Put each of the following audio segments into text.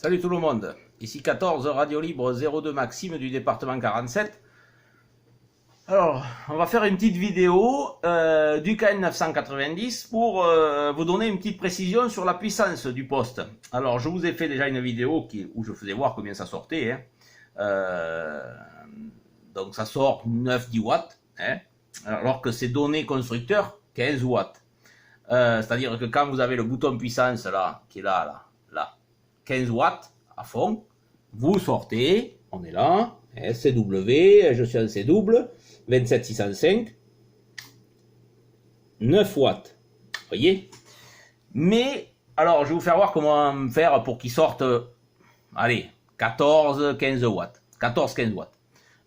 Salut tout le monde, ici 14 Radio Libre 02 Maxime du département 47. Alors, on va faire une petite vidéo du KN 990 pour vous donner une petite précision sur la puissance du poste. Alors, je vous ai fait déjà une vidéo où je faisais voir combien ça sortait. Donc, ça sort 9-10 watts, alors que c'est donné constructeur 15 watts. C'est-à-dire que quand vous avez le bouton puissance là, qui est là, 15 watts à fond, vous sortez, on est là, CW, je suis en C double, 27605, 9 watts, voyez. Mais, alors, je vais vous faire voir comment faire pour qu'il sorte, allez, 14-15 watts, 14-15 watts.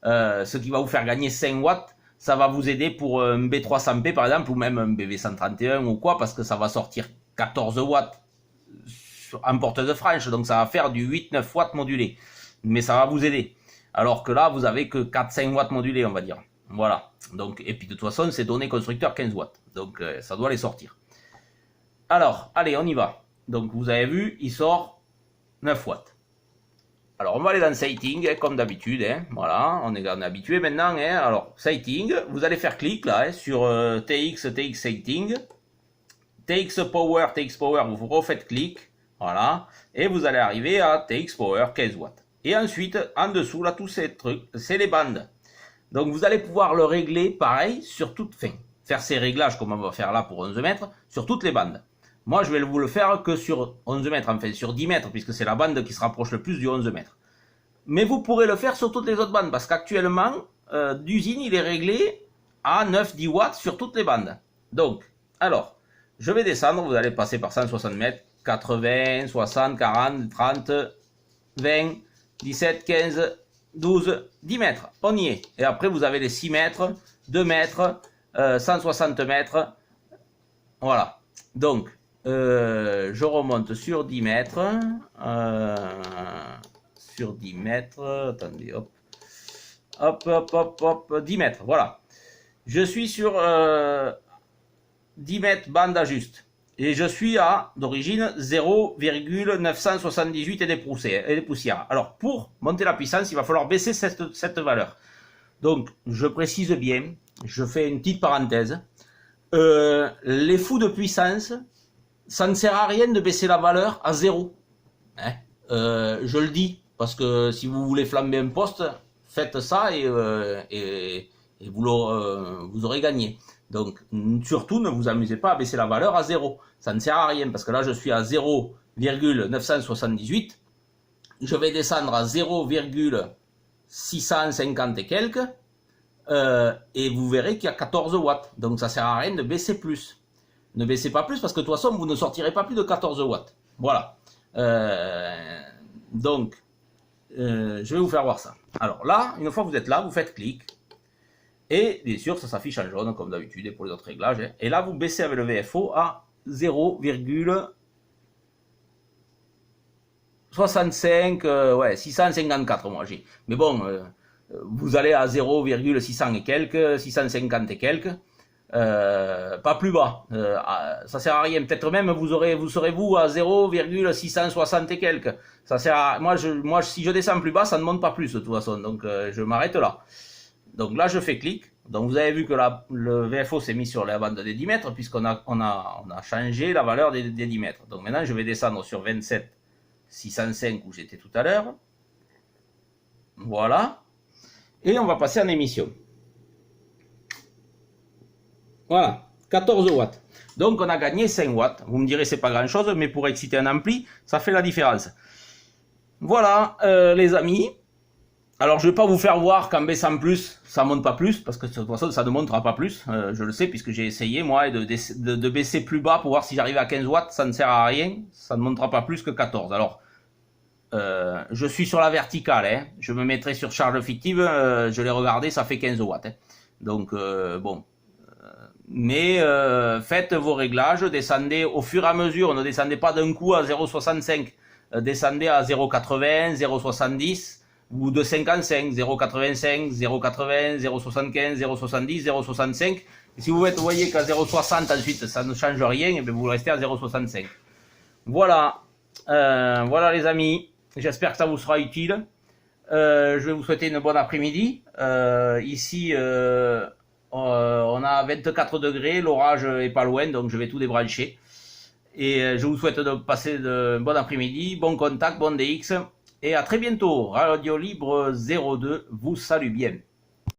Ce qui va vous faire gagner 5 watts, ça va vous aider pour un B300P par exemple, ou même un BV131 ou quoi, parce que ça va sortir 14 watts en porteuse franche, donc ça va faire du 8-9 watts modulé, mais ça va vous aider, alors que là vous avez que 4-5 watts modulés, on va dire, voilà. Donc, et puis de toute façon c'est donné constructeur 15 watts, donc ça doit les sortir. Alors allez, on y va. Donc vous avez vu, il sort 9 watts. Alors on va aller dans Sighting, comme d'habitude, voilà, on est habitué maintenant. Alors Sighting, vous allez faire clic là sur TX Sighting, TX Power, vous refaites clic. Voilà, et vous allez arriver à TX Power 15 watts. Et ensuite, en dessous, là, tous ces trucs, c'est les bandes. Donc, vous allez pouvoir le régler, pareil, sur toute fin. Faire ces réglages, comme on va faire là pour 11 mètres, sur toutes les bandes. Moi, je vais vous le faire que sur 11 mètres, enfin, sur 10 mètres, puisque c'est la bande qui se rapproche le plus du 11 mètres. Mais vous pourrez le faire sur toutes les autres bandes, parce qu'actuellement, d'usine, il est réglé à 9-10 watts sur toutes les bandes. Donc, alors, je vais descendre, vous allez passer par 160 mètres, 80, 60, 40, 30, 20, 17, 15, 12, 10 mètres. On y est. Et après, vous avez les 6 mètres, 2 mètres, 160 mètres. Voilà. Donc, je remonte sur 10 mètres. Sur 10 mètres. Attendez, hop. Hop. 10 mètres. Voilà. Je suis sur 10 mètres bande ajuste. Et je suis à, d'origine, 0,978 et des poussières. Alors, pour monter la puissance, il va falloir baisser cette valeur. Donc, je précise bien, je fais une petite parenthèse. Les fous de puissance, ça ne sert à rien de baisser la valeur à 0. Je le dis, parce que si vous voulez flamber un poste, faites ça et vous aurez gagné. Donc, surtout, ne vous amusez pas à baisser la valeur à 0. Ça ne sert à rien, parce que là, je suis à 0,978. Je vais descendre à 0,650 et quelques. Et vous verrez qu'il y a 14 watts. Donc, ça ne sert à rien de baisser plus. Ne baissez pas plus, parce que de toute façon, vous ne sortirez pas plus de 14 watts. Voilà. Donc, je vais vous faire voir ça. Alors là, une fois que vous êtes là, vous faites clic. Et bien sûr, ça s'affiche en jaune comme d'habitude et pour les autres réglages. Et là, vous baissez avec le VFO à 0,65, 654 moi j'ai. Mais bon, vous allez à 0,600 et quelques, 650 et quelques, pas plus bas. Ça sert à rien. Peut-être même vous serez vous à 0,660 et quelques. Ça sert à, moi si je descends plus bas, ça ne monte pas plus de toute façon. Donc je m'arrête là. Donc là, je fais clic. Donc vous avez vu que le VFO s'est mis sur la bande des 10 mètres puisqu'on a changé la valeur des 10 mètres. Donc maintenant, je vais descendre sur 27 605 où j'étais tout à l'heure. Voilà. Et on va passer en émission. Voilà. 14 watts. Donc on a gagné 5 watts. Vous me direz, c'est pas grand chose, mais pour exciter un ampli, ça fait la différence. Voilà, les amis. Alors, je ne vais pas vous faire voir qu'en baissant plus, ça ne monte pas plus, parce que de toute façon, ça ne montera pas plus. Je le sais, puisque j'ai essayé, moi, de baisser plus bas pour voir si j'arrive à 15 watts. Ça ne sert à rien. Ça ne montera pas plus que 14. Alors, je suis sur la verticale. Je me mettrai sur charge fictive. Je l'ai regardé, ça fait 15 watts. Donc, bon. Mais faites vos réglages. Descendez au fur et à mesure. Ne descendez pas d'un coup à 0,65. Descendez à 0,80, 0,70. Ou de 55, 0,85, 0,80, 0,75, 0,70, 0,65. Si vous voyez qu'à 0,60 ensuite ça ne change rien, et bien vous restez à 0,65. Voilà, voilà les amis. J'espère que ça vous sera utile. Je vais vous souhaiter une bonne après-midi. Ici, on a 24 degrés, l'orage est pas loin, donc je vais tout débrancher. Et je vous souhaite de passer un bon après-midi, bon contact, bon DX, et à très bientôt. Radio Libre 02 vous salue bien.